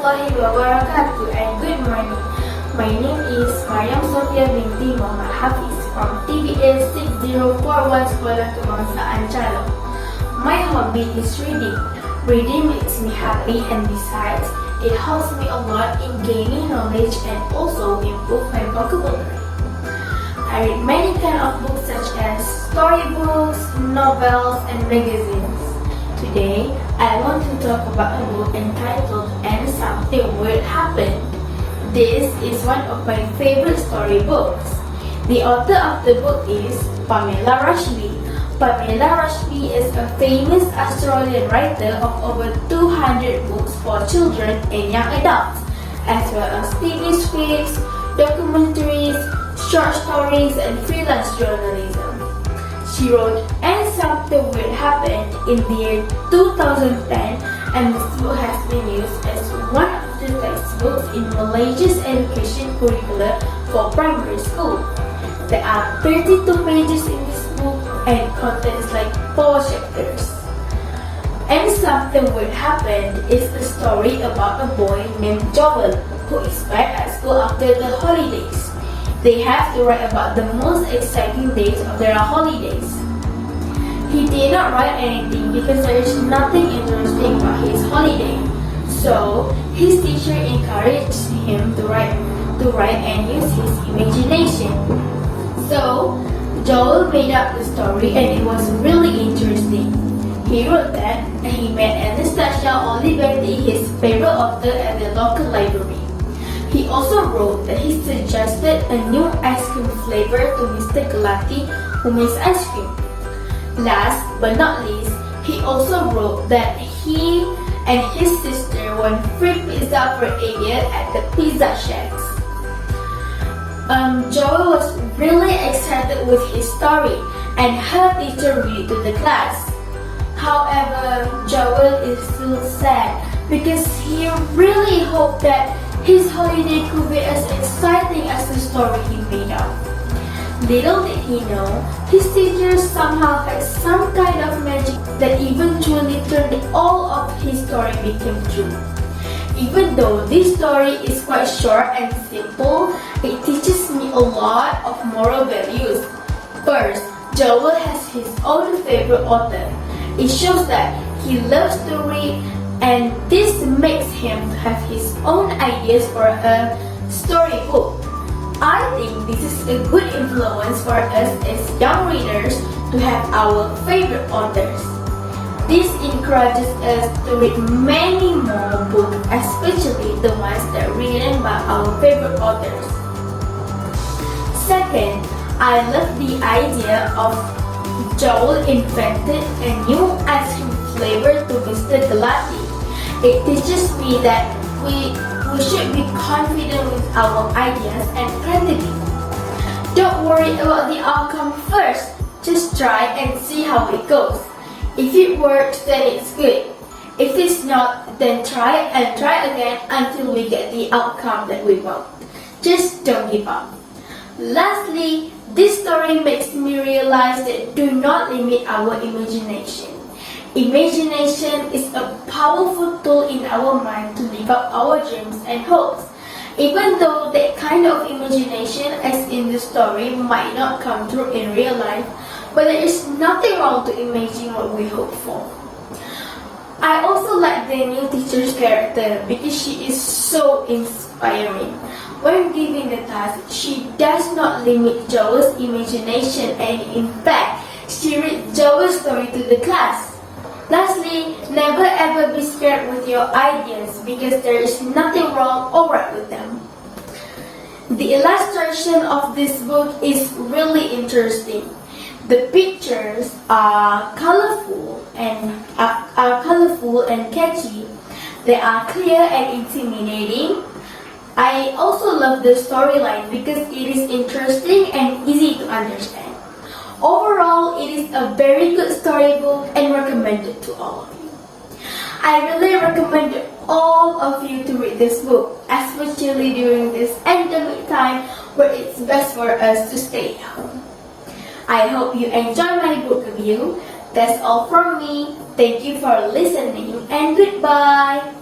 warahmatullahi wabarakatuh and good morning. My name is Mariam Sofia binti Muhammad Hafiz from TBS 6041 Sekolah Kebangsaan Calon. My hobby is reading. Reading makes me happy and besides, it helps me a lot in gaining knowledge and also improve my vocabulary. I read many kinds of books such as storybooks, novels, and magazines. Today, I want to talk about a book entitled And Something Weird Happened. This is one of my favorite storybooks. The author of the book is Pamela Rushdie. Pamela Rushdie is a famous Australian writer of over 200 books for children and young adults, as well as TV scripts, documentaries, short stories, and freelance journalism. She wrote And Something Weird Happened in the year 2010, and this book has been used as one of the textbooks in Malaysia's education curricula for primary school. There are 32 pages in this book and contains like 4 chapters. And Something Weird Happened is a story about a boy named Joel who is back at school after the holidays. They have to write about the most exciting days of their holidays. He did not write anything because there is nothing interesting about his holiday. So, his teacher encouraged him to write and use his imagination. So, Joel made up the story and it was really interesting. He wrote that he met Anastasia Olivetti, his favorite author, at the local library. He also wrote that he suggested a new ice cream flavor to Mr. Galati, who makes ice cream. Last but not least, he also wrote that he and his sister won free pizza for a year at the Pizza Shacks. Joel was really excited with his story and her teacher read it to the class. However, Joel is still sad because he really hoped that his holiday could be as exciting as the story he made up. Little did he know, his teacher somehow had some kind of magic that eventually turned all of his story became true. Even though this story is quite short and simple, it teaches me a lot of moral values. First, Joel has his own favorite author. It shows that he loves to read and this makes him have his own ideas for a storybook. I think this is a good influence for us as young readers to have our favorite authors. This encourages us to read many more books, especially the ones that are written by our favorite authors. Second, I love the idea of Joel invented a new ice cream flavor to Mr. Galati. It teaches me that we should be confident with our ideas and creativity. Don't worry about the outcome first. Just try and see how it goes. If it works, then it's good. If it's not, then try and try again until we get the outcome that we want. Just don't give up. Lastly, this story makes me realize that do not limit our imagination. Imagination is a powerful tool in our mind to live up our dreams and hopes. Even though that kind of imagination, as in the story, might not come true in real life, but there is nothing wrong to imagine what we hope for. I also like the new teacher's character because she is so inspiring. When given the task, she does not limit Joel's imagination and in fact, she reads Joel's story to the class. Lastly, never ever be scared with your ideas because there is nothing wrong or right with them. The illustration of this book is really interesting. The pictures are colorful and catchy. They are clear and intimidating. I also love the storyline because it is interesting and easy to understand. Overall, it is a very good storybook and recommended to all of you. I really recommend all of you to read this book, especially during this endemic time where it's best for us to stay at home. I hope you enjoy my book review. That's all from me. Thank you for listening and goodbye.